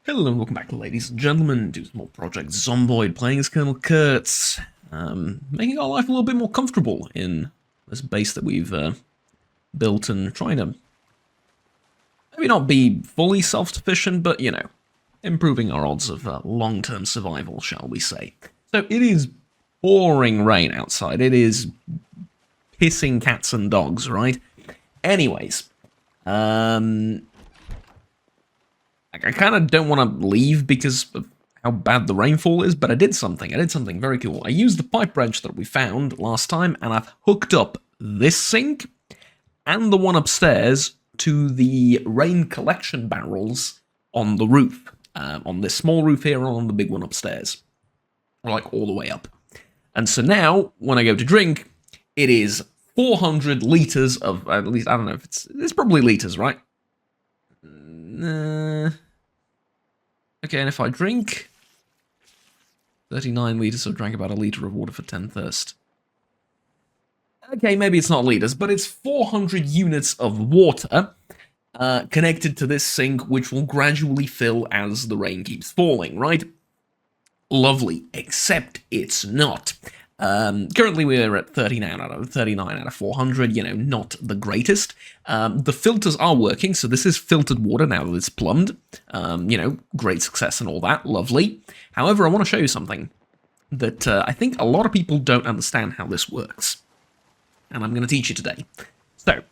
Hello and welcome back, ladies and gentlemen, to some more Project Zomboid, playing as Colonel Kurtz, making our life a little bit more comfortable in this base that we've built and trying to maybe not be fully self-sufficient, but, you know, improving our odds of long-term survival, shall we say. So it is pouring rain outside, it is pissing cats and dogs, right? Anyways, I kind of don't want to leave because of how bad the rainfall is, but I did something. I did something very cool. I used the pipe wrench that we found last time, and I've hooked up this sink and the one upstairs to the rain collection barrels on the roof. On this small roof here and on the big one upstairs. Like, all the way up. And so now, when I go to drink, it is 400 litres of, at least, I don't know if it's probably litres, right? Okay, and if I drink 39 litres, so I drank about a litre of water for 10 thirst. Okay, maybe it's not litres, but it's 400 units of water connected to this sink, which will gradually fill as the rain keeps falling, right? Lovely, except it's not. Currently we're at 39 out of 400, you know, not the greatest. The filters are working, so this is filtered water now that it's plumbed. You know, great success and all that, lovely. However, I want to show you something that I think a lot of people don't understand how this works. And I'm going to teach you today. So,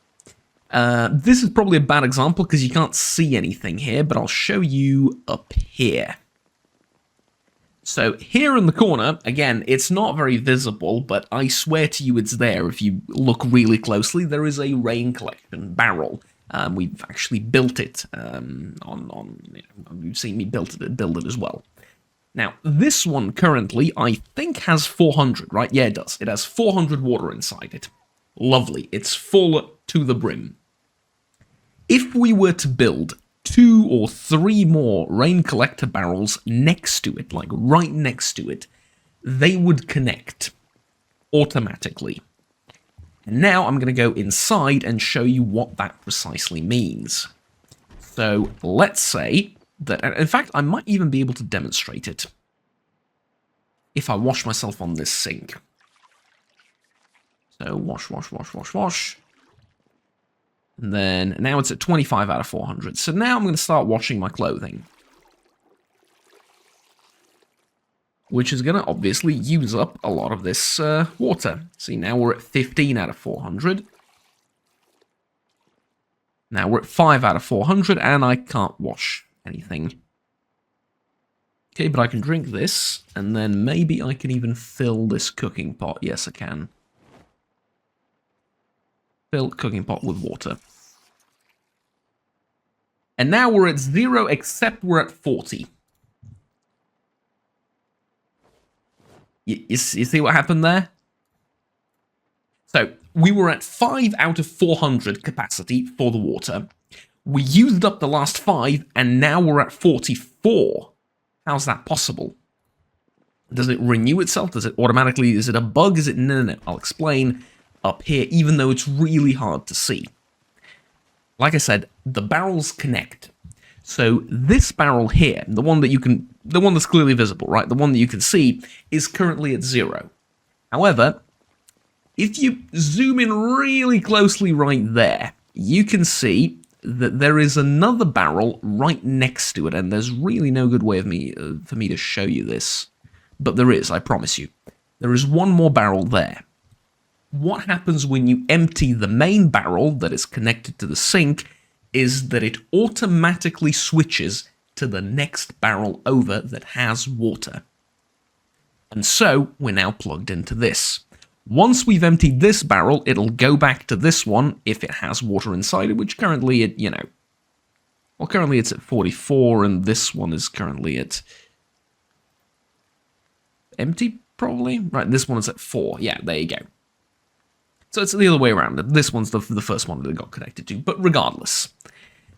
this is probably a bad example because you can't see anything here, but I'll show you up here. So here in the corner, again, it's not very visible, but I swear to you it's there if you look really closely. There is a rain collection barrel. We've actually built it you've seen me build it as well. Now, this one currently, I think, has 400, right? Yeah, it does. It has 400 water inside it. Lovely. It's full to the brim. If we were to build 2 or 3 more rain collector barrels next to it, like right next to it, they would connect automatically. And now I'm going to go inside and show you what that precisely means. So let's say that, in fact, I might even be able to demonstrate it if I wash myself on this sink. So wash, wash, wash, wash, wash. And then, now it's at 25 out of 400. So now I'm going to start washing my clothing. Which is going to obviously use up a lot of this water. See, now we're at 15 out of 400. Now we're at 5 out of 400, and I can't wash anything. Okay, but I can drink this, and then maybe I can even fill this cooking pot. Yes, I can. Fill cooking pot with water. And now we're at 0, except we're at 40. You see what happened there? So, we were at 5 out of 400 capacity for the water. We used up the last 5, and now we're at 44. How's that possible? Does it renew itself? Does it automatically... Is it a bug? Is it... No. I'll explain up here, even though it's really hard to see. Like I said, the barrels connect. So this barrel here, the one that's clearly visible, right? The one that you can see is currently at 0. However, if you zoom in really closely right there, you can see that there is another barrel right next to it, and there's really no good way for me to show you this. But there is, I promise you. There is one more barrel there. What happens when you empty the main barrel that is connected to the sink is that it automatically switches to the next barrel over that has water. And so, we're now plugged into this. Once we've emptied this barrel, it'll go back to this one if it has water inside it, which currently it, you know... Well, currently it's at 44, and this one is currently at... empty, probably? Right, this one is at 4. Yeah, there you go. So it's the other way around. This one's the first one that it got connected to. But regardless,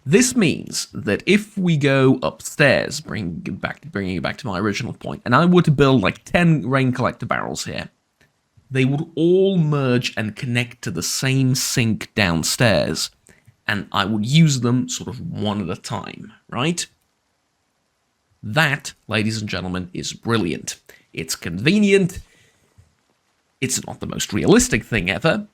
this means that if we go upstairs, bringing it back to my original point, and I were to build like 10 rain collector barrels here, they would all merge and connect to the same sink downstairs, and I would use them sort of one at a time, right? That, ladies and gentlemen, is brilliant. It's convenient. It's not the most realistic thing ever.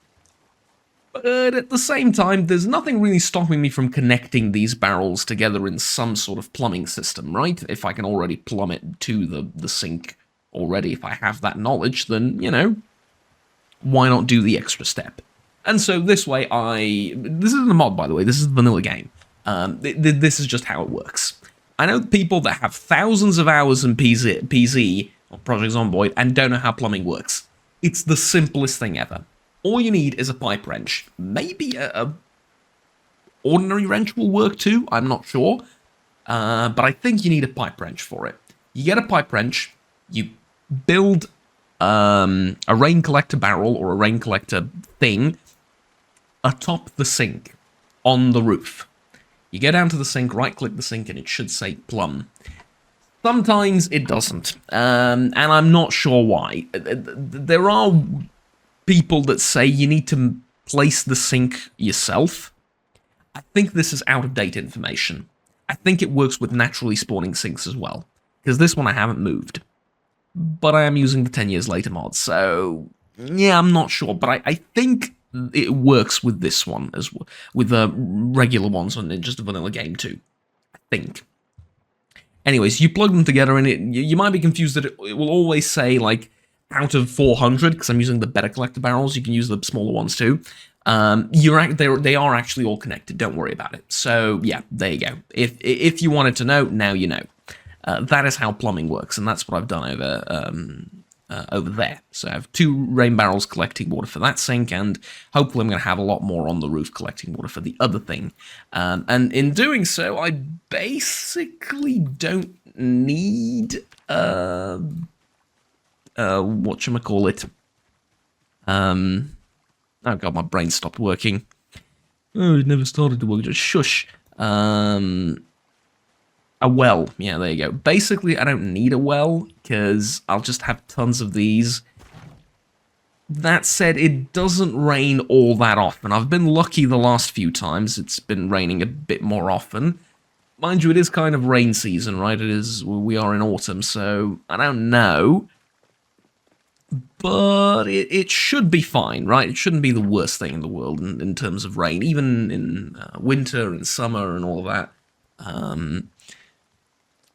But at the same time, there's nothing really stopping me from connecting these barrels together in some sort of plumbing system, right? If I can already plumb it to the sink already, if I have that knowledge, then, you know, why not do the extra step? And so this way this isn't a mod, by the way, this is a vanilla game. This is just how it works. I know people that have thousands of hours in PZ, or Project Zomboid, and don't know how plumbing works. It's the simplest thing ever. All you need is a pipe wrench. Maybe a ordinary wrench will work too, I'm not sure. But I think you need a pipe wrench for it. You get a pipe wrench, you build a rain collector barrel or a rain collector thing atop the sink on the roof. You go down to the sink, right-click the sink, and it should say plumb. Sometimes it doesn't, and I'm not sure why. There are people that say you need to place the sink yourself. I think this is out-of-date information. I think it works with naturally spawning sinks as well, because this one I haven't moved. But I am using the 10 years later mod, so yeah, I'm not sure, but I think it works with this one, as with the regular ones on just a vanilla game too. I think. Anyways, you plug them together, and you might be confused that it will always say, like, out of 400, because I'm using the better collector barrels. You can use the smaller ones too. They are actually all connected. Don't worry about it. So yeah, there you go. If you wanted to know, now you know. That is how plumbing works, and that's what I've done over there. So I have 2 rain barrels collecting water for that sink, and hopefully I'm going to have a lot more on the roof collecting water for the other thing. And in doing so, I basically don't need whatchamacallit. Oh god, my brain stopped working. Oh, it never started to work. Just shush. A well. Yeah, there you go. Basically, I don't need a well, because I'll just have tons of these. That said, it doesn't rain all that often. I've been lucky the last few times. It's been raining a bit more often. Mind you, it is kind of rain season, right? We are in autumn, so I don't know. But it should be fine, right? It shouldn't be the worst thing in the world in terms of rain. Even in winter and summer and all of that.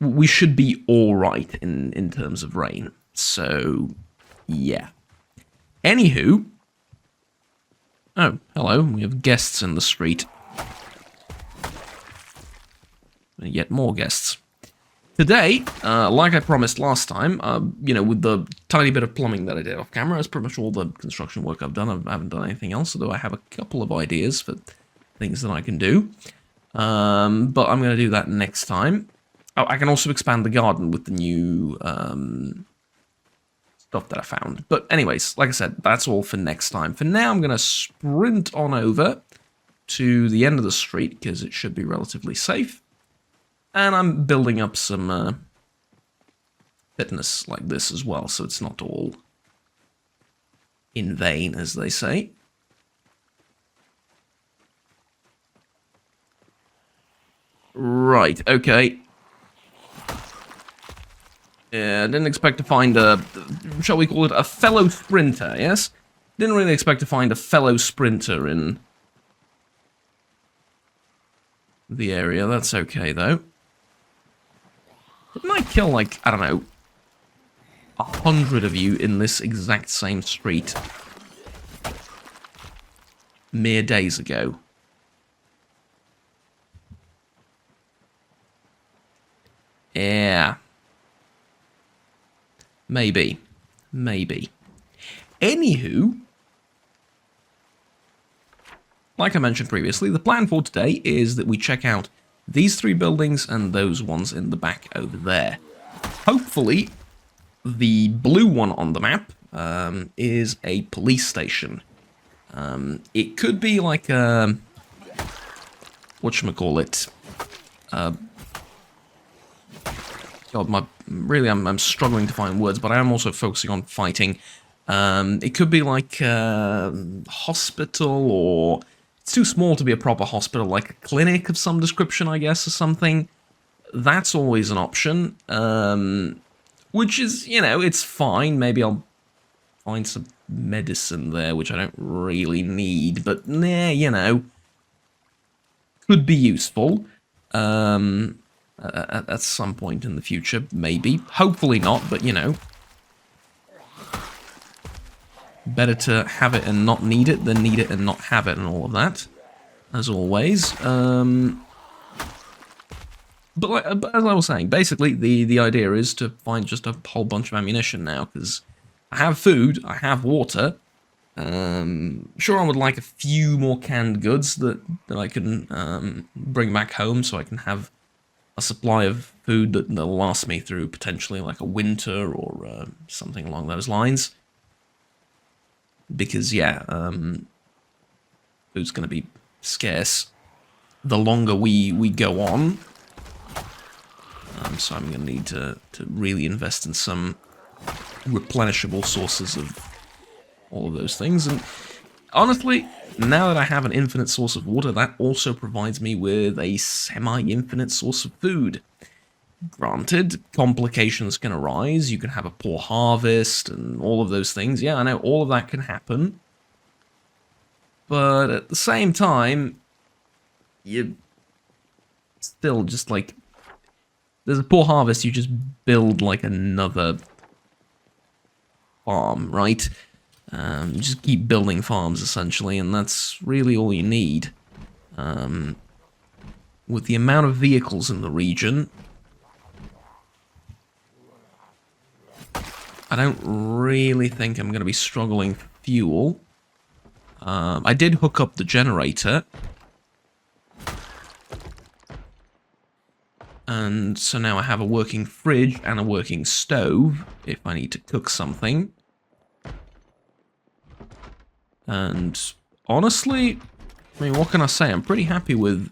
We should be alright in terms of rain. So, yeah. Anywho. Oh, hello. We have guests in the street. And yet more guests. Today, like I promised last time, you know, with the tiny bit of plumbing that I did off camera, that's pretty much all the construction work I've done. I haven't done anything else, although I have a couple of ideas for things that I can do. But I'm going to do that next time. Oh, I can also expand the garden with the new stuff that I found. But anyways, like I said, that's all for next time. For now, I'm going to sprint on over to the end of the street, because it should be relatively safe. And I'm building up some fitness like this as well, so it's not all in vain, as they say. Right, okay. Yeah, didn't expect to find a, shall we call it, a fellow sprinter, yes? Didn't really expect to find a fellow sprinter in the area. That's okay, though. Didn't I kill, like, I don't know, 100 of you in this exact same street mere days ago? Yeah. Maybe. Maybe. Anywho, like I mentioned previously, the plan for today is that we check out these 3 buildings and those ones in the back over there. Hopefully, the blue one on the map is a police station. It could be like a... whatchamacallit? God, I'm struggling to find words, but I am also focusing on fighting. It could be like a hospital, or it's too small to be a proper hospital, like a clinic of some description, I guess, or something. that's always an option. Which is, you know, it's fine. Maybe I'll find some medicine there, which I don't really need. But, nah, you know, could be useful. At some point in the future, maybe. Hopefully not, but, you know. Better to have it and not need it than need it and not have it and all of that. As always. But as I was saying, basically the idea is to find just a whole bunch of ammunition now, because I have food, I have water. Sure, I would like a few more canned goods that I can bring back home, so I can have a supply of food that'll last me through potentially like a winter or something along those lines. Because yeah, food's going to be scarce the longer we go on. So I'm going to need to really invest in some replenishable sources of all of those things. And honestly, now that I have an infinite source of water, that also provides me with a semi-infinite source of food. Granted, complications can arise. You can have a poor harvest and all of those things. Yeah, I know all of that can happen. But at the same time, you still just like... There's a poor harvest, you just build like another farm, right? Just keep building farms essentially, and that's really all you need. With the amount of vehicles in the region, I don't really think I'm going to be struggling for fuel. I did hook up the generator. And so now I have a working fridge and a working stove if I need to cook something. And honestly, I mean, what can I say? I'm pretty happy with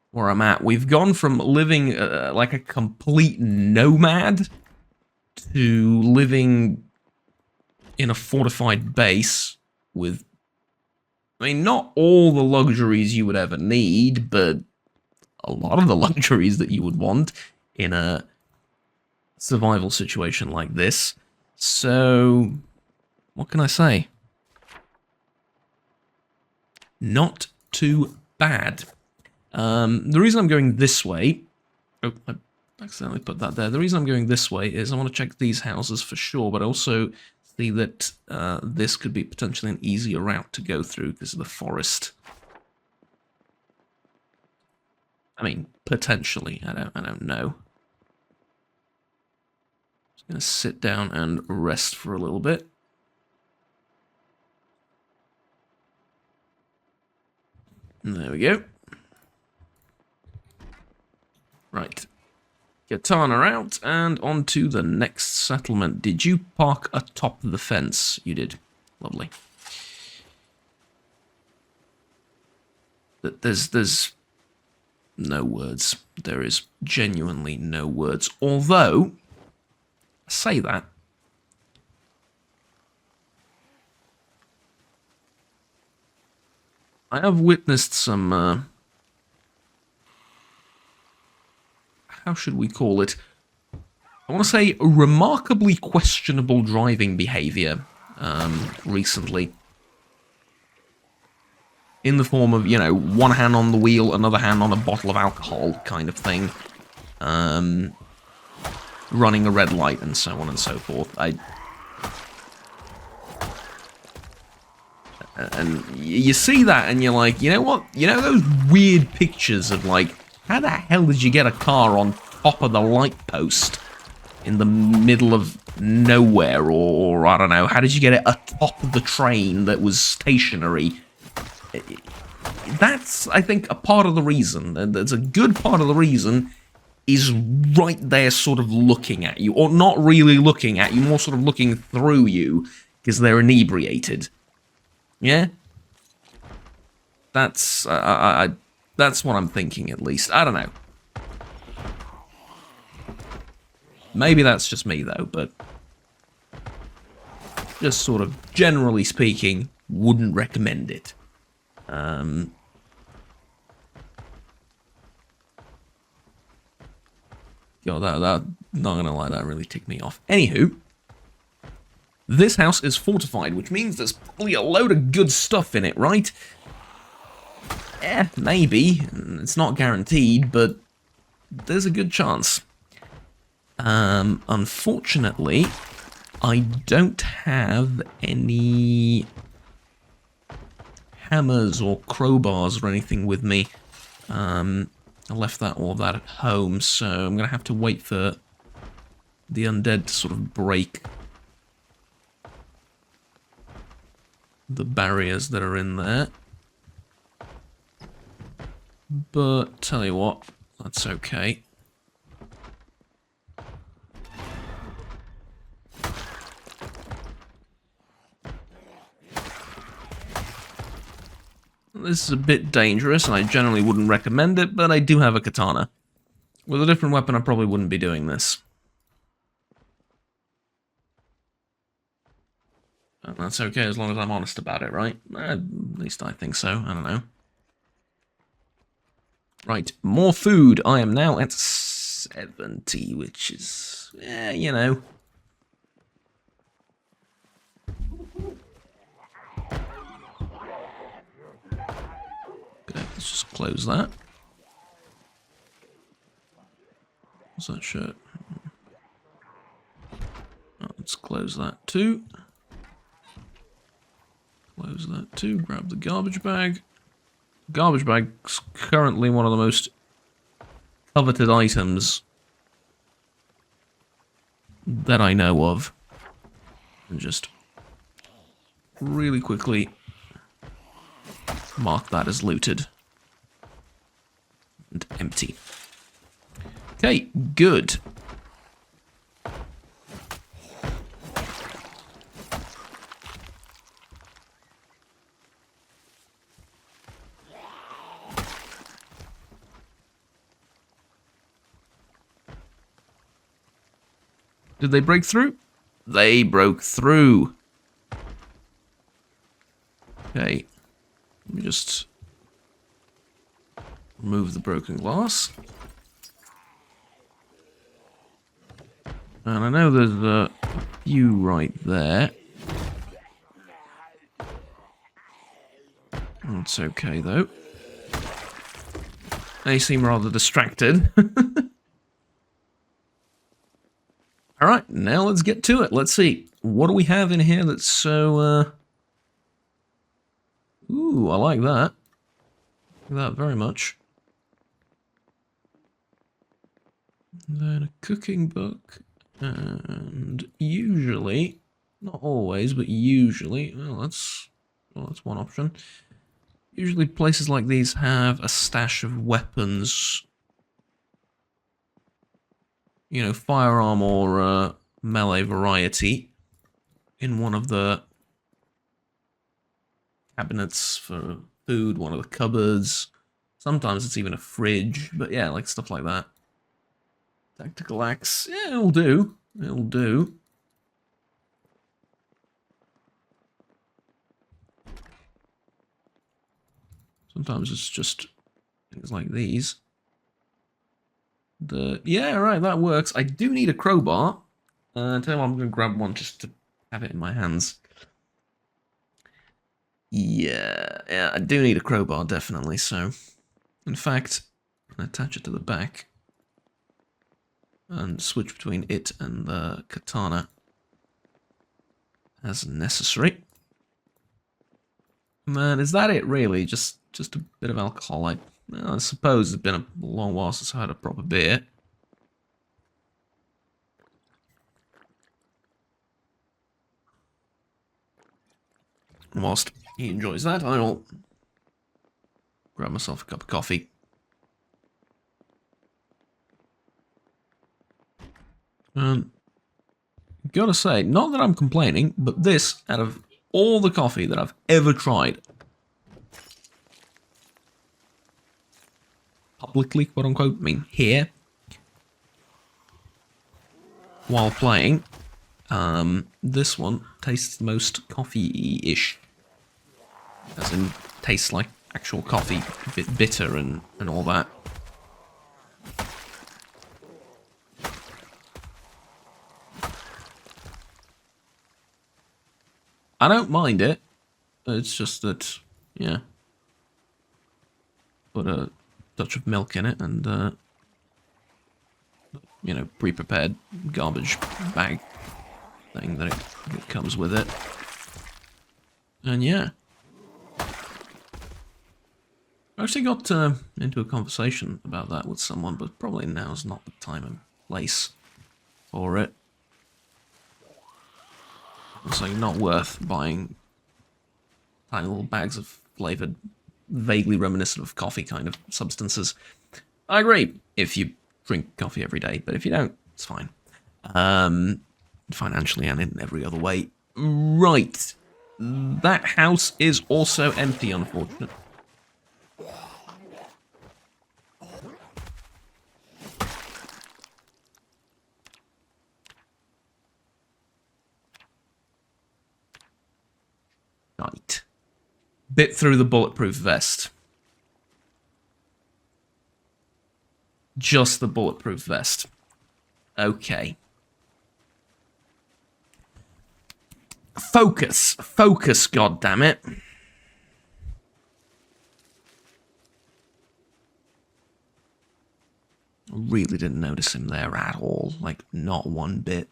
where I'm at. We've gone from living like a complete nomad to living in a fortified base with, I mean, not all the luxuries you would ever need, but a lot of the luxuries that you would want in a survival situation like this. So, what can I say? Not too bad. The reason I'm going this way... Oh, I accidentally put that there. The reason I'm going this way is I want to check these houses for sure, but also see that this could be potentially an easier route to go through because of the forest. I mean, potentially. I don't know. Just gonna sit down and rest for a little bit. There we go. Right. Katana out and on to the next settlement. Did you park atop the fence? You did. Lovely. There's no words. There is genuinely no words. Although, I say that, I have witnessed some, how should we call it? I want to say remarkably questionable driving behavior recently. In the form of, you know, one hand on the wheel, another hand on a bottle of alcohol kind of thing. Running a red light and so on and so forth. And you see that and you're like, you know what? You know those weird pictures of like, how the hell did you get a car on top of the light post in the middle of nowhere? Or I don't know, how did you get it atop of the train that was stationary? That's, I think, a part of the reason. That's a good part of the reason is right there sort of looking at you. Or not really looking at you, more sort of looking through you because they're inebriated. Yeah? That's, that's what I'm thinking, at least. I don't know. Maybe that's just me, though, but just sort of generally speaking, wouldn't recommend it. God, that not gonna lie, that really ticked me off. Anywho, this house is fortified, which means there's probably a load of good stuff in it, right? Maybe. It's not guaranteed, but there's a good chance. Unfortunately, I don't have any hammers or crowbars or anything with me. I left all of that at home, so I'm going to have to wait for the undead to sort of break the barriers that are in there. But, tell you what, that's okay. This is a bit dangerous, and I generally wouldn't recommend it, but I do have a katana. With a different weapon, I probably wouldn't be doing this. And that's okay as long as I'm honest about it, right? At least I think so, I don't know. Right, more food. I am now at 70, which is, you know. Okay, let's just close that. What's that shirt? Oh, let's close that too. Close that too. Grab the garbage bag. Garbage bag's currently one of the most coveted items that I know of. And just really quickly mark that as looted. And empty. Okay, good. Did they break through? They broke through. Okay. Let me just remove the broken glass. And I know there's a few right there. That's okay, though. They seem rather distracted. Alright, now let's get to it. Let's see. What do we have in here that's so, Ooh, I like that. I like that very much. Then a cooking book. And usually, not always, but usually, well, that's one option. Usually places like these have a stash of weapons. You know, firearm or melee variety in one of the cabinets for food, one of the cupboards. Sometimes it's even a fridge, but yeah, like stuff like that. Tactical axe, yeah, it'll do. It'll do. Sometimes it's just things like these. Yeah, right, that works. I do need a crowbar. Tell you what, I'm going to grab one just to have it in my hands. Yeah, I do need a crowbar, definitely, so... In fact, I'm going to attach it to the back. And switch between it and the katana as necessary. And then, is that it, really? Just a bit of alcohol. I suppose it's been a long while since I had a proper beer. And whilst he enjoys that, I'll grab myself a cup of coffee. Gotta say, not that I'm complaining, but this, out of all the coffee that I've ever tried, publicly, quote unquote, I mean here, while playing, this one tastes the most coffee-ish. As in, tastes like actual coffee, a bit bitter and all that. I don't mind it. It's just that, yeah. Put a touch of milk in it and, you know, pre-prepared garbage bag thing that it comes with it. And yeah. I actually got into a conversation about that with someone, but probably now's not the time and place for it. It's like not worth buying tiny little bags of flavoured, vaguely reminiscent of coffee kind of substances. I agree if you drink coffee every day, but if you don't, it's fine. Financially and in every other way. Right. That house is also empty, unfortunately. Right. Bit through the bulletproof vest. Just the bulletproof vest. Okay. Focus. Focus, goddammit. Really didn't notice him there at all. Like, not one bit.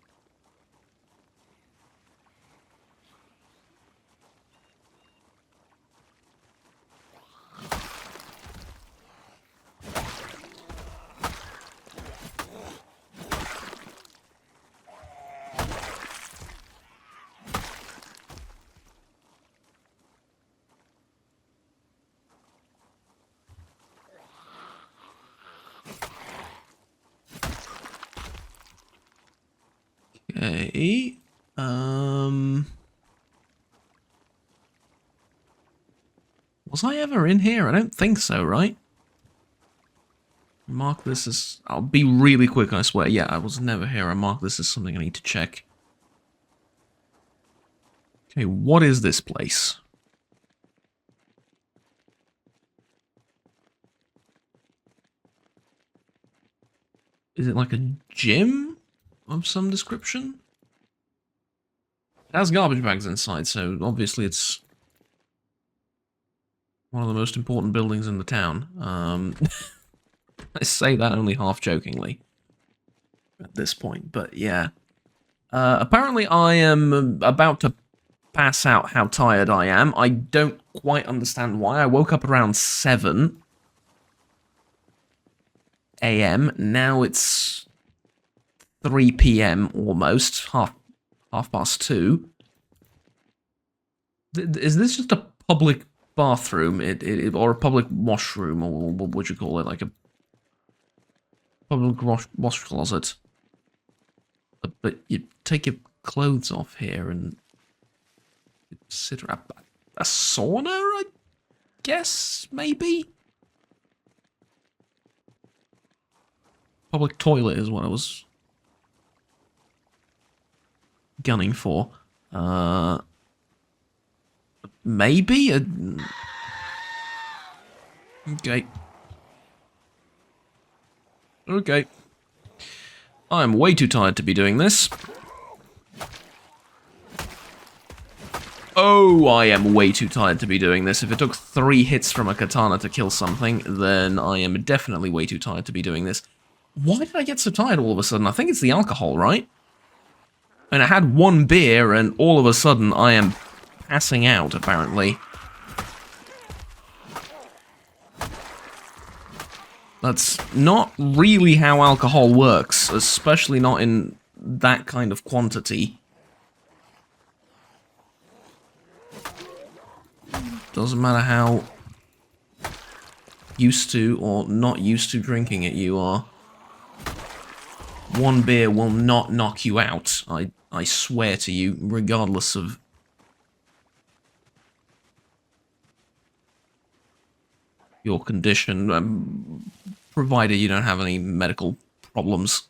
Okay. Was I ever in here? I don't think so, right? Mark this as... I'll be really quick, I swear. Yeah, I was never here. I mark this as something I need to check. Okay, what is this place? Is it like a gym of some description? It has garbage bags inside, so obviously it's one of the most important buildings in the town. I say that only half jokingly at this point, but yeah. Apparently I am about to pass out how tired I am. I don't quite understand why. I woke up around 7 a.m. Now it's 3 p.m. almost, half past 2. Is this just a public bathroom, or a public washroom, or what would you call it, like a public wash closet? But you take your clothes off here and sit around a sauna, I guess, maybe? Public toilet is what I was gunning for. Maybe? Okay. Okay. I'm way too tired to be doing this. Oh, I am way too tired to be doing this. If it took 3 hits from a katana to kill something, then I am definitely way too tired to be doing this. Why did I get so tired all of a sudden? I think it's the alcohol, right? And I had 1 beer, and all of a sudden I am passing out, apparently. That's not really how alcohol works, especially not in that kind of quantity. Doesn't matter how used to or not used to drinking it you are. 1 beer will not knock you out, I swear to you, regardless of your condition, provided you don't have any medical problems.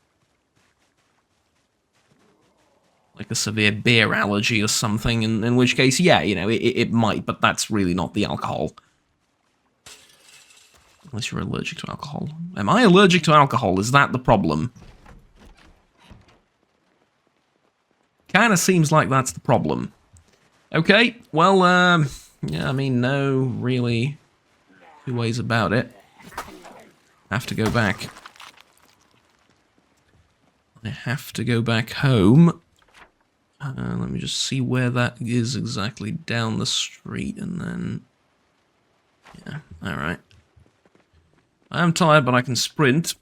Like a severe beer allergy or something, in which case, yeah, you know, it might, but that's really not the alcohol. Unless you're allergic to alcohol. Am I allergic to alcohol? Is that the problem? Kinda seems like that's the problem. Okay, well, yeah, I mean, no really two ways about it. Have to go back. I have to go back home. Let me just see where that is exactly down the street, and then... Yeah, alright. I am tired, but I can sprint.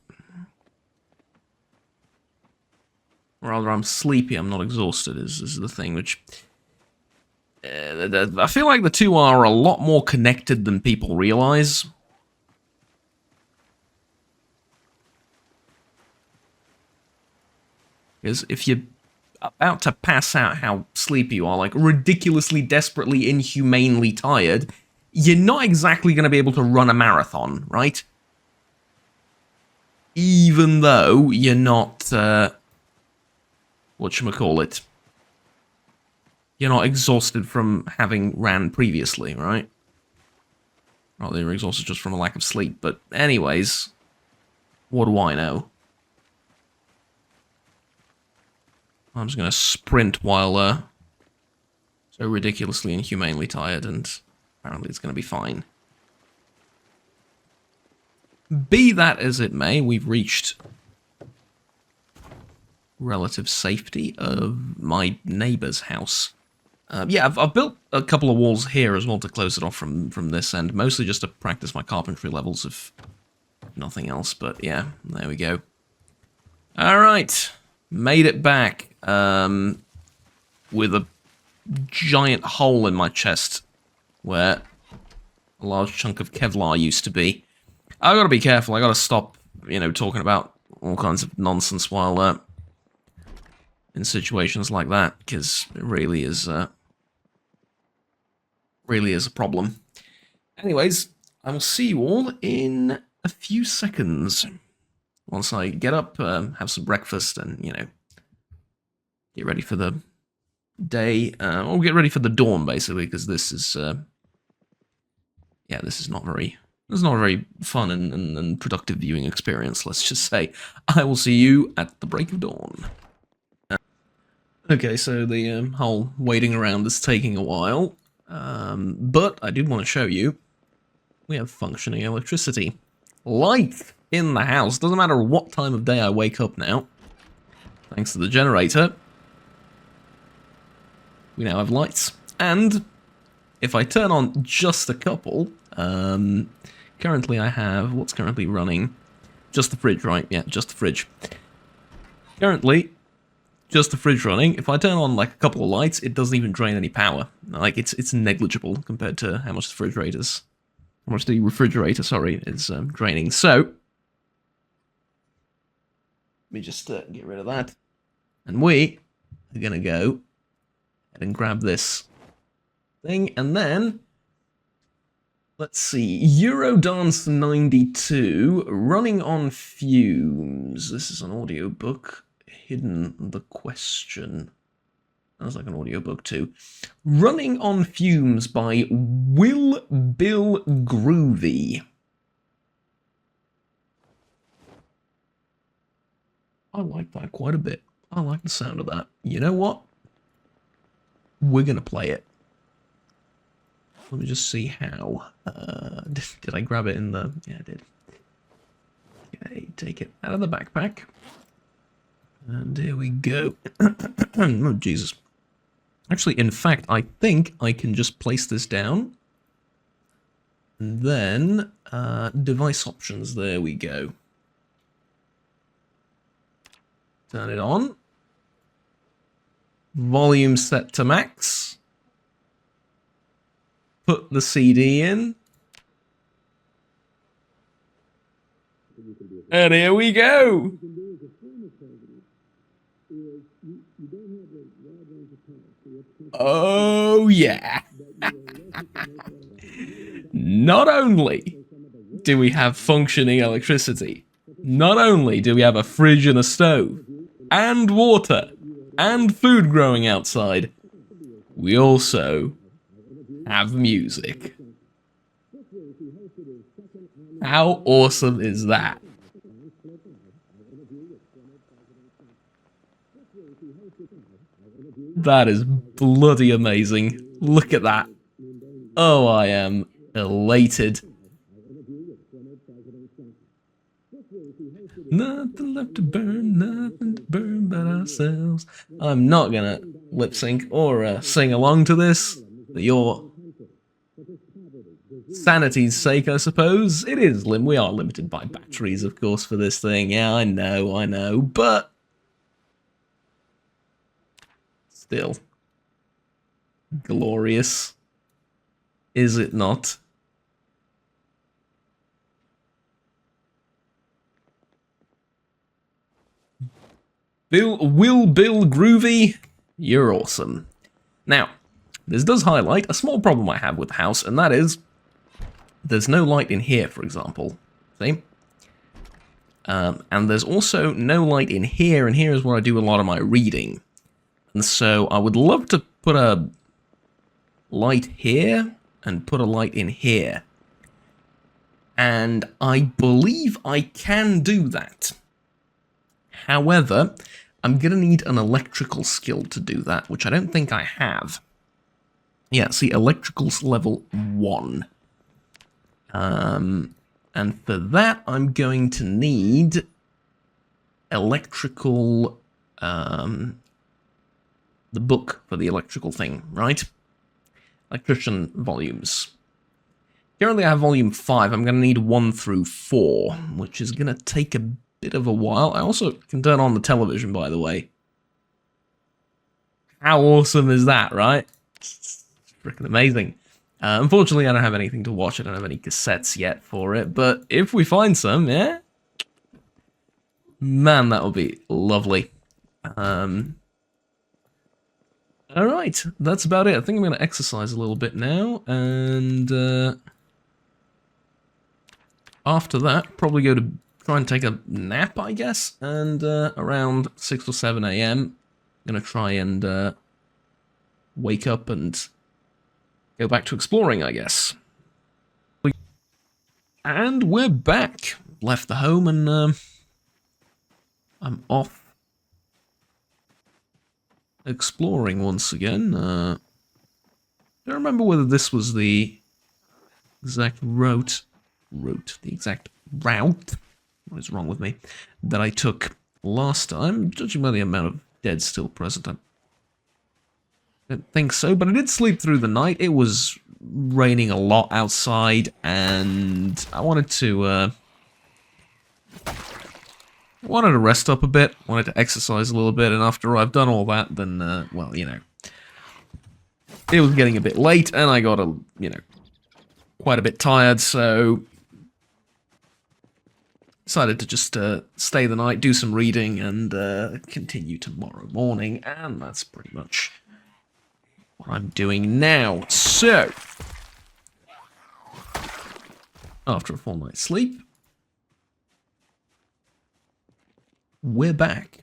Or rather, I'm sleepy, I'm not exhausted, is the thing, which... I feel like the two are a lot more connected than people realize. Because if you're about to pass out how sleepy you are, like ridiculously, desperately, inhumanely tired, you're not exactly going to be able to run a marathon, right? Even though you're not, whatchamacallit, you're not exhausted from having ran previously, right? Well, you're exhausted just from a lack of sleep, but anyways, what do I know? I'm just going to sprint while so ridiculously inhumanely tired, and apparently it's going to be fine. Be that as it may, we've reached relative safety of my neighbour's house. Yeah, I've built a couple of walls here as well to close it off from this end, mostly just to practice my carpentry levels, if nothing else, but yeah, there we go. Alright, made it back. With a giant hole in my chest where a large chunk of Kevlar used to be. I gotta be careful, I gotta stop, you know, talking about all kinds of nonsense while, in situations like that, because it really is a problem. Anyways, I will see you all in a few seconds. Once I get up, have some breakfast, and, you know, get ready for the day, or get ready for the dawn, basically, because this is, yeah, this is not a very fun and productive viewing experience, let's just say. I will see you at the break of dawn. Okay, so the whole waiting around is taking a while, but I do want to show you, we have functioning electricity. Light in the house, doesn't matter what time of day I wake up now, thanks to the generator. We now have lights, and if I turn on just a couple, currently I have, what's currently running? Just the fridge, right? Yeah, just the fridge. Currently, just the fridge running. If I turn on like a couple of lights, it doesn't even drain any power. Like, it's negligible compared to how much the refrigerator, sorry, is draining. So, let me just get rid of that. And we are gonna go and grab this thing, and then let's see, Eurodance 92 running on fumes. This is an audiobook. Hidden the question. Sounds like an audiobook too. Running on Fumes by Will Bill Groovy. I like that quite a bit. I like the sound of that. You know what? We're going to play it. Let me just see how. Did I grab it in the... Yeah, I did. Okay, take it out of the backpack. And here we go. Oh, Jesus. Actually, in fact, I think I can just place this down. And then, device options, there we go. Turn it on. Volume set to max. Put the CD in. And here we go. Oh, yeah. Not only do we have functioning electricity, not only do we have a fridge and a stove, and water, and food growing outside, we also have music. How awesome is that? That is bloody amazing. Look at that. Oh, I am elated. Nothing left to burn but ourselves. I'm not gonna lip sync or sing along to this. For your sanity's sake, I suppose. It is we are limited by batteries, of course, for this thing. Yeah, I know, but still glorious, is it not? Bill Groovy, you're awesome. Now, this does highlight a small problem I have with the house, and that is there's no light in here, for example. See? And there's also no light in here, and here is where I do a lot of my reading. And so I would love to put a light here and put a light in here. And I believe I can do that. However, I'm going to need an electrical skill to do that, which I don't think I have. Yeah, see, electrical's level 1. And for that, I'm going to need electrical, the book for the electrical thing, right? Electrician volumes. Currently I have volume 5, I'm going to need 1 through 4, which is going to take a bit of a while. I also can turn on the television, by the way. How awesome is that, right? It's freaking amazing. Unfortunately, I don't have anything to watch. I don't have any cassettes yet for it, but if we find some, yeah? Man, that would be lovely. Alright, that's about it. I think I'm going to exercise a little bit now, and after that, probably go to try and take a nap, I guess, and around 6 or 7 a.m. I'm going to try and wake up and go back to exploring, I guess. And we're back. Left the home and I'm off exploring once again. Don't remember whether this was the exact route. The exact route. What is wrong with me? That I took last time, judging by the amount of dead still present. I don't think so, but I did sleep through the night. It was raining a lot outside, and I wanted to rest up a bit. Wanted to exercise a little bit, and after I've done all that, then well, you know, it was getting a bit late, and I got quite a bit tired, so decided to just stay the night, do some reading, and continue tomorrow morning, and that's pretty much what I'm doing now. So, after a full night's sleep, we're back.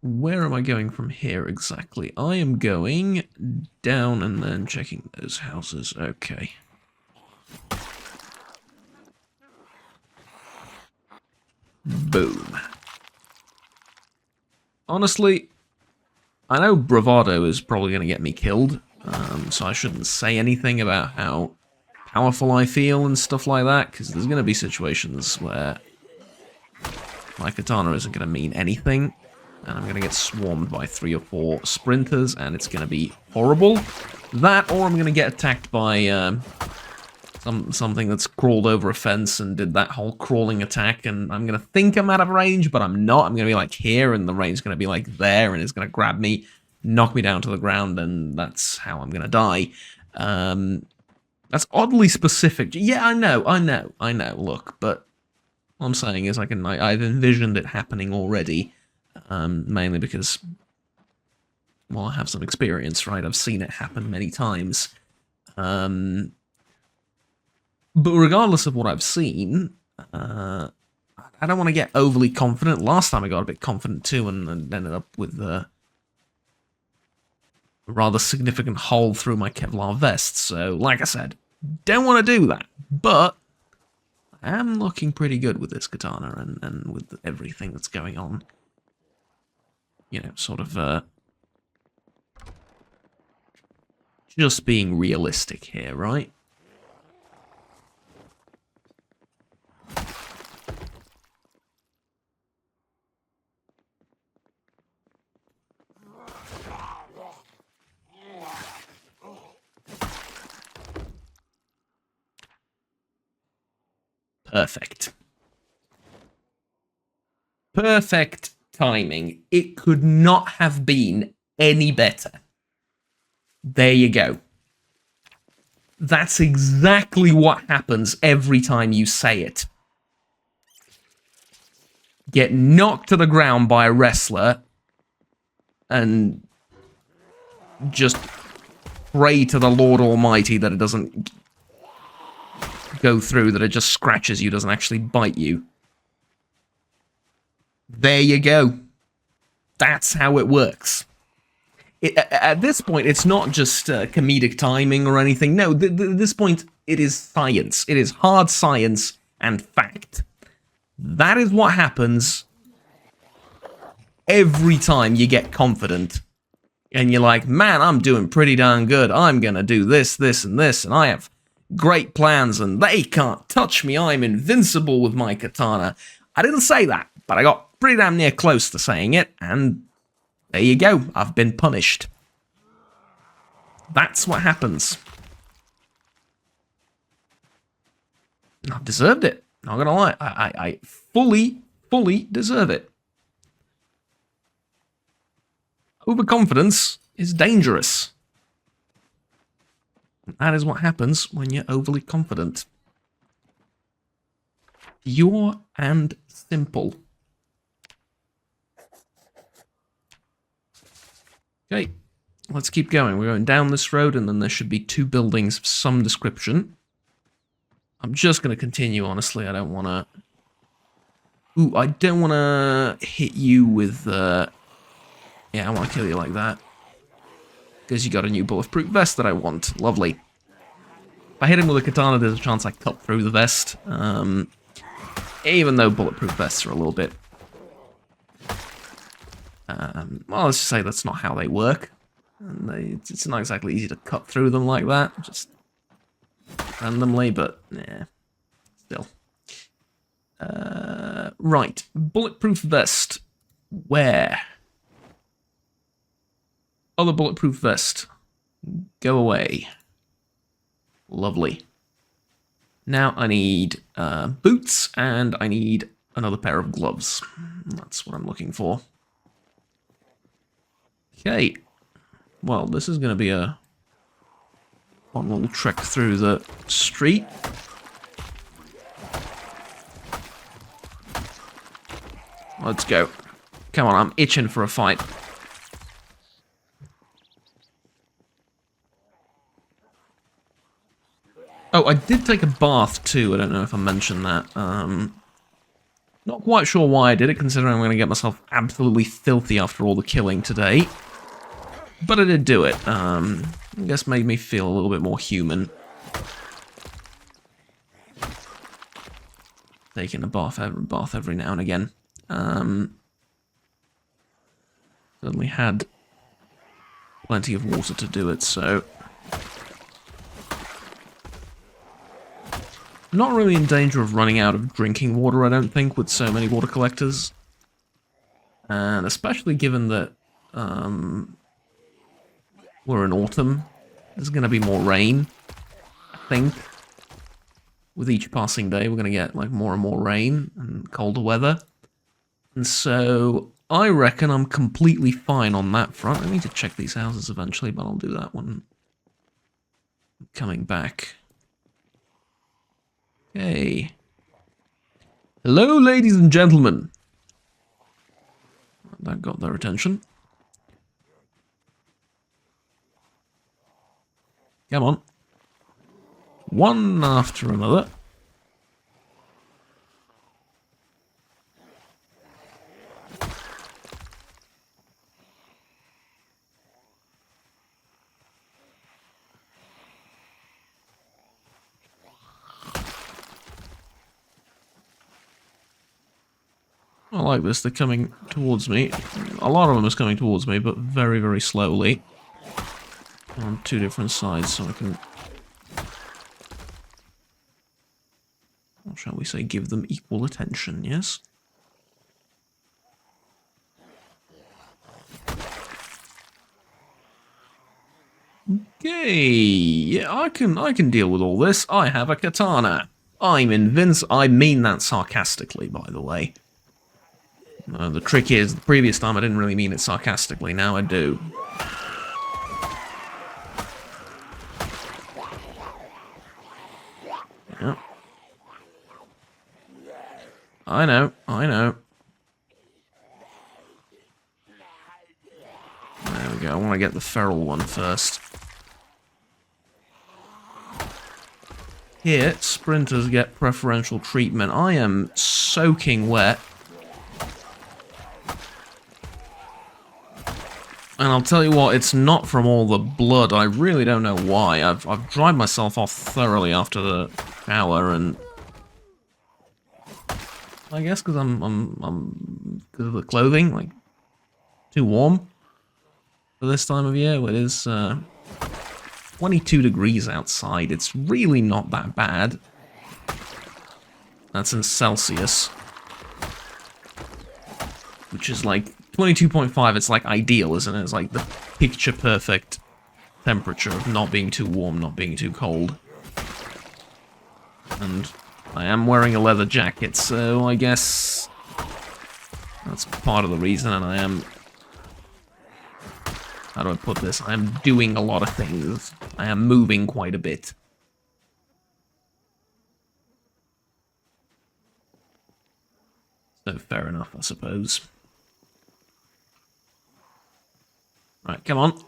Where am I going from here exactly? I am going down and then checking those houses. Okay. Boom. Honestly, I know bravado is probably going to get me killed, so I shouldn't say anything about how powerful I feel and stuff like that, because there's going to be situations where my katana isn't going to mean anything, and I'm going to get swarmed by 3 or 4 sprinters, and it's going to be horrible. That, or I'm going to get attacked by something that's crawled over a fence and did that whole crawling attack, and I'm going to think I'm out of range, but I'm not. I'm going to be like here, and the range is going to be like there, and it's going to grab me, knock me down to the ground, and that's how I'm going to die. That's oddly specific. Yeah, I know, look, but what I'm saying is I've envisioned it happening already, mainly because, well, I have some experience, right? I've seen it happen many times. But regardless of what I've seen, I don't want to get overly confident. Last time I got a bit confident too and ended up with a rather significant hole through my Kevlar vest. So, like I said, don't want to do that. But I am looking pretty good with this katana and with everything that's going on. you know, sort of just being realistic here, right? Perfect. Perfect timing. It could not have been any better. There you go. That's exactly what happens every time you say it. Get knocked to the ground by a wrestler and just pray to the Lord Almighty that it doesn't go through, that it just scratches you, doesn't actually bite you. There you go. That's how it works. At this point, it's not just comedic timing or anything. No, at this point, it is science. It is hard science and fact. That is what happens every time you get confident. And you're like, man, I'm doing pretty darn good. I'm going to do this, this, and this, and I have great plans, and they can't touch me. I'm invincible with my katana. I didn't say that, but I got pretty damn near close to saying it, and there you go. I've been punished. That's what happens. I've deserved it. Not gonna lie. I fully deserve it. Overconfidence is dangerous. That is what happens when you're overly confident. Pure and simple. Okay, let's keep going. We're going down this road, and then there should be 2 buildings of some description. I'm just going to continue, honestly. I don't want to... Ooh, I don't want to hit you with... Yeah, I want to kill you like that. Because you got a new bulletproof vest that I want. Lovely. If I hit him with a katana, there's a chance I cut through the vest. Even though bulletproof vests are a little bit... well, let's just say that's not how they work. And it's not exactly easy to cut through them like that. Just randomly, but yeah, still. Right, bulletproof vest. Where? Other bulletproof vest. Go away. Lovely. Now I need boots, and I need another pair of gloves. That's what I'm looking for. Okay. Well, this is going to be a one little trek through the street. Let's go. Come on, I'm itching for a fight. Oh, I did take a bath too. I don't know if I mentioned that. Not quite sure why I did it, considering I'm going to get myself absolutely filthy after all the killing today. But I did do it. I guess made me feel a little bit more human. Taking a bath every now and again. Certainly had plenty of water to do it, so... Not really in danger of running out of drinking water, I don't think, with so many water collectors. And especially given that we're in autumn, there's going to be more rain, I think. With each passing day, we're going to get like more and more rain and colder weather. And so I reckon I'm completely fine on that front. I need to check these houses eventually, but I'll do that when I'm coming back. Okay. Hello, ladies and gentlemen. That got their attention. Come on. One after another. I like this. They're coming towards me. A lot of them is coming towards me, but very, very slowly. On two different sides, so I can... Or shall we say give them equal attention, yes? Okay, yeah, I can deal with all this. I have a katana. I'm invincible. I mean that sarcastically, by the way. The trick is, the previous time I didn't really mean it sarcastically, now I do. Yeah. I know, I know. There we go, I want to get the feral one first. Here, sprinters get preferential treatment. I am soaking wet. And I'll tell you what, it's not from all the blood. I really don't know why. I've dried myself off thoroughly after the shower, and I guess because I'm because of the clothing, like too warm for this time of year. It is 22 degrees outside. It's really not that bad. That's in Celsius, which is like 22.5, it's like ideal, isn't it? It's like the picture perfect temperature of not being too warm, not being too cold. And I am wearing a leather jacket, so I guess that's part of the reason, and I am... How do I put this? I am doing a lot of things. I am moving quite a bit. So fair enough, I suppose. Right, come on.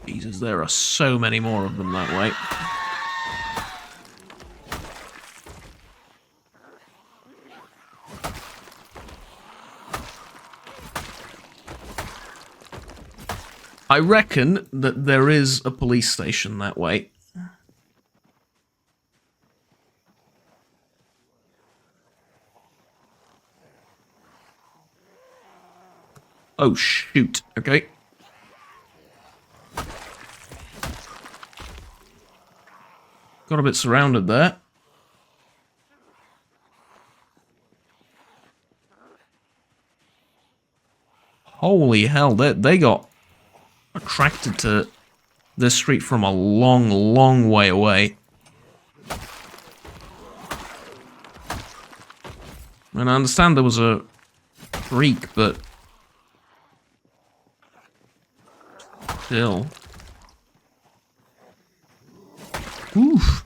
Jesus, there are so many more of them that way. I reckon that there is a police station that way. Oh, shoot. Okay. Got a bit surrounded there. Holy hell, they got attracted to this street from a long, long way away. And I understand there was a freak, but... still. Oof.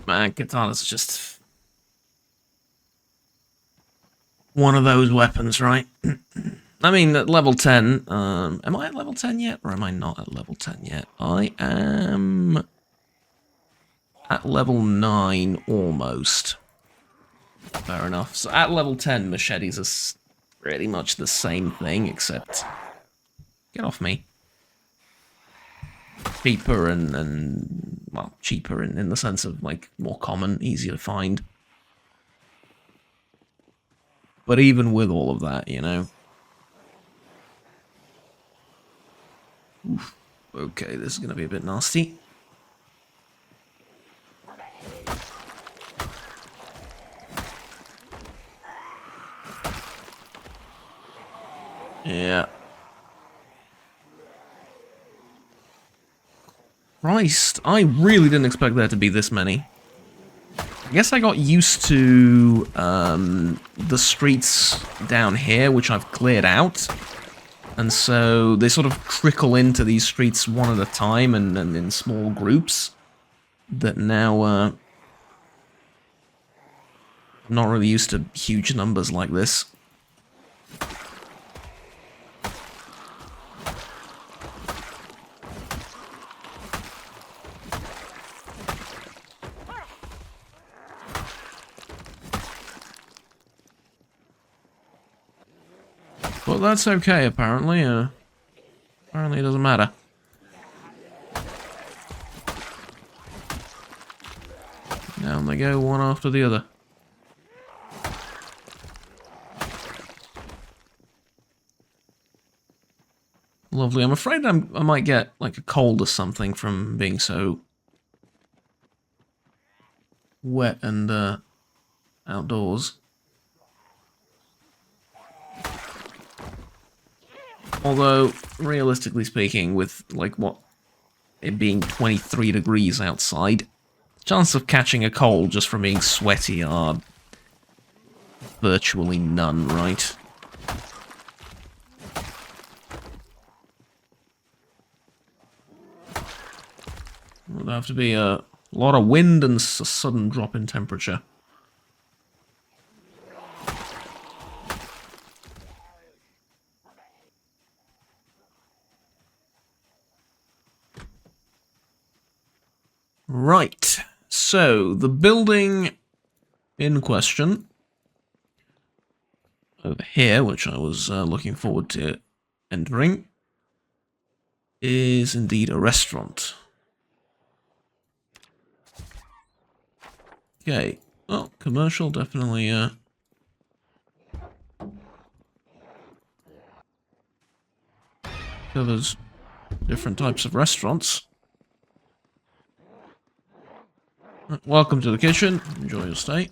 Man, katana's just one of those weapons, right? I mean, at level 10, am I at level 10 yet, or am I not at level 10 yet? I am at level 9, almost. Fair enough. So at level 10, machetes are pretty much the same thing, except... Get off me. Cheaper and well, cheaper in the sense of, like, more common, easier to find. But even with all of that, you know... Oof. Okay, this is going to be a bit nasty. Yeah. Christ, I really didn't expect there to be this many. I guess I got used to the streets down here, which I've cleared out. And so they sort of trickle into these streets one at a time and in small groups that now I'm not really used to huge numbers like this. But that's okay, apparently. Apparently it doesn't matter. Down they go, one after the other. Lovely. I'm afraid I might get like a cold or something from being so wet and outdoors. Although, realistically speaking, with like what it being 23 degrees outside, chance of catching a cold just from being sweaty are virtually none, right? There'll have to be a lot of wind and a sudden drop in temperature. Right, so the building in question over here, which I was looking forward to entering, is indeed a restaurant. Okay, well, commercial definitely covers different types of restaurants. Welcome to the kitchen. Enjoy your stay.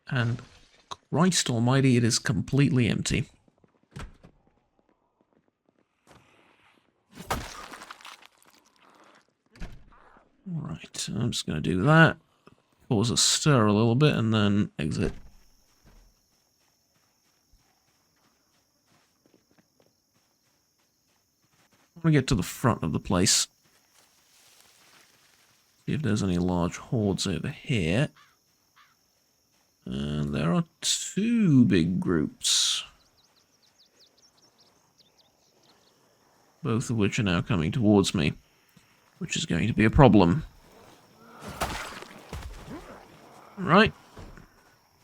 And Christ almighty, it is completely empty. Right, I'm just going to do that. Cause a stir a little bit and then exit. I want to get to the front of the place. See if there's any large hordes over here. And there are two big groups. Both of which are now coming towards me, which is going to be a problem. Right.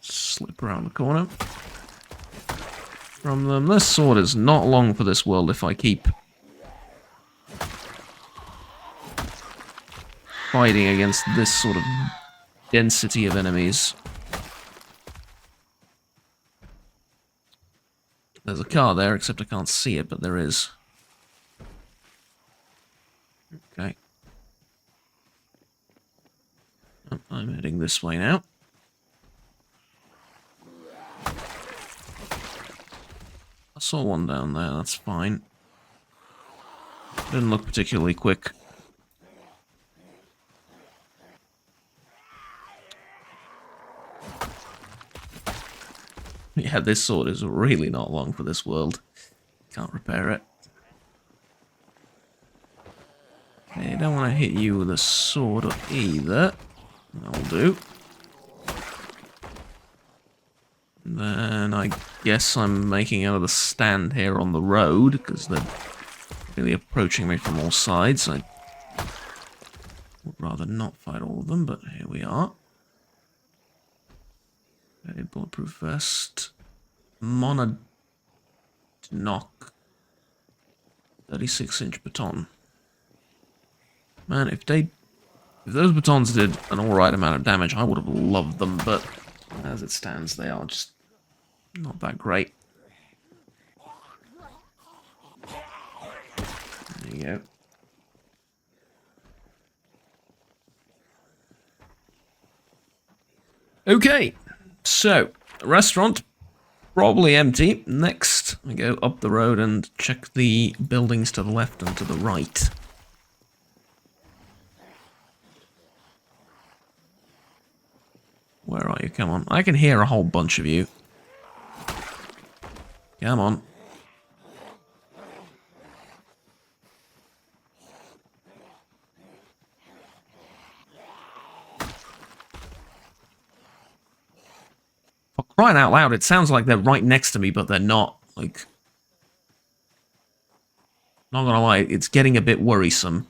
Slip around the corner. From them. This sword is not long for this world if I keep fighting against this sort of density of enemies. There's a car there, except I can't see it, but there is. Okay. I'm heading this way now. I saw one down there, that's fine. Didn't look particularly quick. Yeah, this sword is really not long for this world. Can't repair it. Okay, I don't want to hit you with a sword either. That'll do. Then I guess I'm making out of the stand here on the road, because they're really approaching me from all sides. I would rather not fight all of them, but here we are. Okay, bulletproof vest. Monadnock. 36-inch baton. Man, if those batons did an alright amount of damage, I would have loved them, but as it stands, they are just not that great. There you go. Okay, so, restaurant, probably empty. Next, I go up the road and check the buildings to the left and to the right. Where are you? Come on. I can hear a whole bunch of you. Come on. For crying out loud, it sounds like they're right next to me, but they're not. Like, Not gonna lie, it's getting a bit worrisome.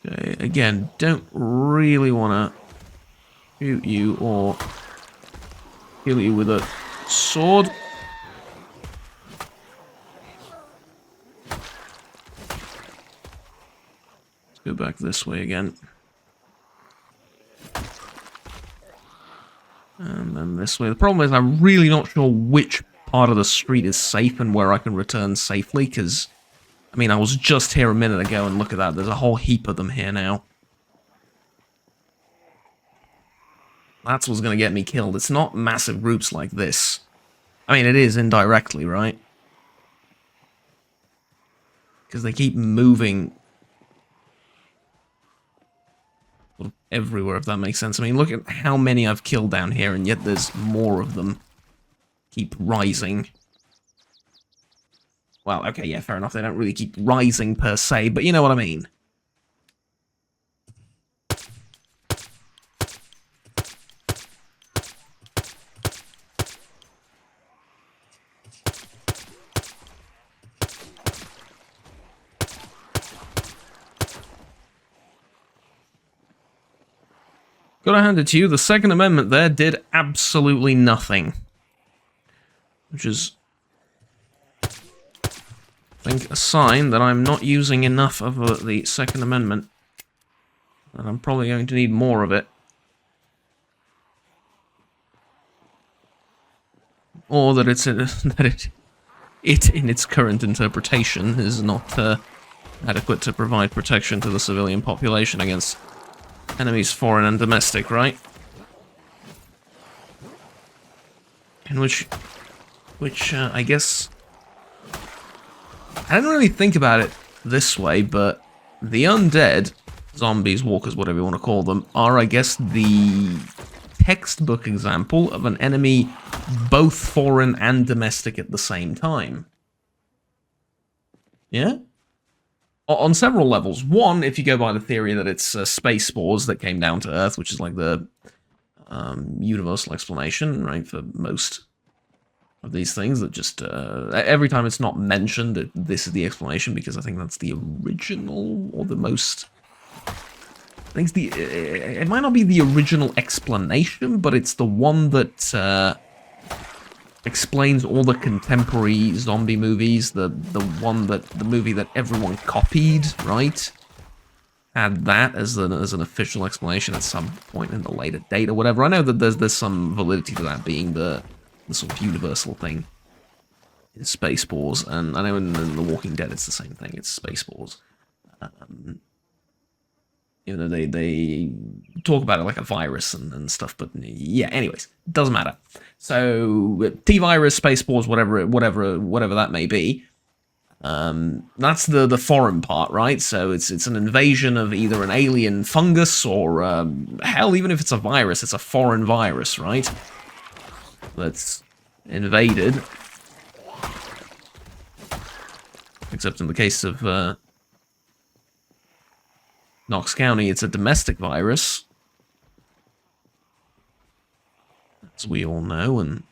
Okay, again, don't really want to shoot you or kill you with a sword. Let's go back this way again. And then this way. The problem is I'm really not sure which part of the street is safe and where I can return safely, because, I mean, I was just here a minute ago, and look at that. There's a whole heap of them here now. That's what's going to get me killed. It's not massive groups like this. I mean, it is indirectly, right? Because they keep moving sort of everywhere, if that makes sense. I mean, look at how many I've killed down here, and yet there's more of them. Keep rising. Well, okay, yeah, fair enough. They don't really keep rising per se, but you know what I mean. Gotta hand it to you, the Second Amendment there did absolutely nothing. Which is, I think, a sign that I'm not using enough of the Second Amendment. And I'm probably going to need more of it. Or that it in its current interpretation is not adequate to provide protection to the civilian population against enemies foreign and domestic, right? In which I guess, I didn't really think about it this way, but the undead, zombies, walkers, whatever you want to call them, are, I guess, the textbook example of an enemy both foreign and domestic at the same time. Yeah? On several levels. One, if you go by the theory that it's space spores that came down to Earth, which is like the universal explanation, right, for most of these things, that just, every time it's not mentioned, this is the explanation, because I think that's the original, or the most, I think it's it might not be the original explanation, but it's the one that explains all the contemporary zombie movies, the movie that everyone copied, right? Had that as an official explanation at some point in the later date or whatever. I know that there's some validity to that being the sort of universal thing in Spaceballs, and I know in The Walking Dead it's the same thing, it's Spaceballs. You know, they talk about it like a virus and stuff, but yeah, anyways, doesn't matter. So, T-virus, Spaceballs, whatever that may be, that's the foreign part, right? So it's an invasion of either an alien fungus or, hell, even if it's a virus, it's a foreign virus, right? That's invaded. Except in the case of Knox County, it's a domestic virus, as we all know and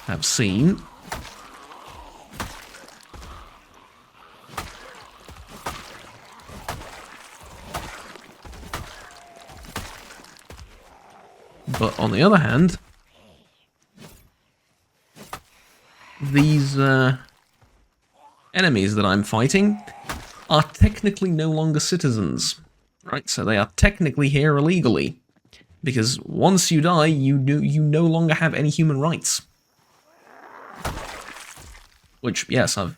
have seen. But on the other hand, these enemies that I'm fighting are technically no longer citizens, right? So they are technically here illegally, because once you die, you no longer have any human rights. Which, yes, I've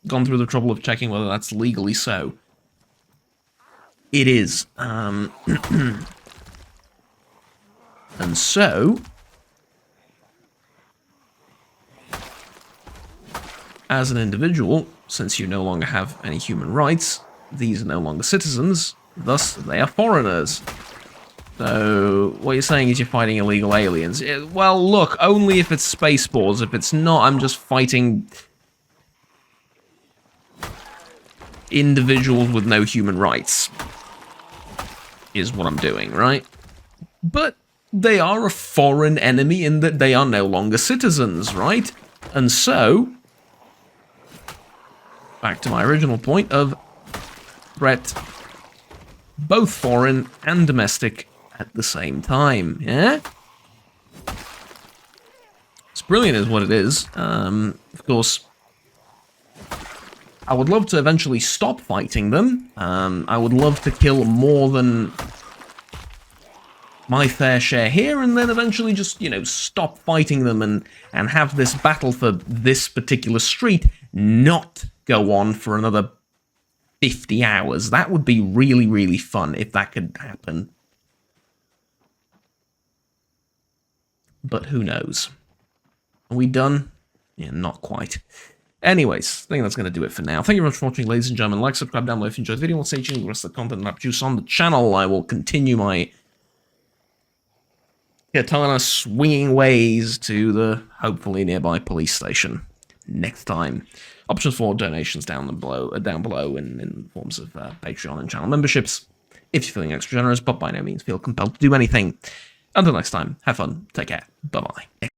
gone through the trouble of checking whether that's legally so. It is. And so, as an individual, since you no longer have any human rights, these are no longer citizens, thus they are foreigners. So, what you're saying is you're fighting illegal aliens. Well, look, only if it's Spaceballs. If it's not, I'm just fighting individuals with no human rights. is what I'm doing, right? But they are a foreign enemy in that they are no longer citizens, right? And so, back to my original point of threat, both foreign and domestic at the same time, yeah? It's brilliant is what it is. Of course, I would love to eventually stop fighting them. I would love to kill more than my fair share here, and then eventually just, stop fighting them and have this battle for this particular street not go on for another 50 hours. That would be really, really fun if that could happen. But who knows? Are we done? Yeah, not quite. Anyways, I think that's going to do it for now. Thank you very much for watching, ladies and gentlemen. Like, subscribe down below if you enjoyed the video. We'll stay tuned for the rest of the content that I produce on the channel. I will continue my katana swinging ways to the hopefully nearby police station next time. Options for donations down below in forms of Patreon and channel memberships. If you're feeling extra generous, but by no means feel compelled to do anything. Until next time, have fun, take care, bye-bye.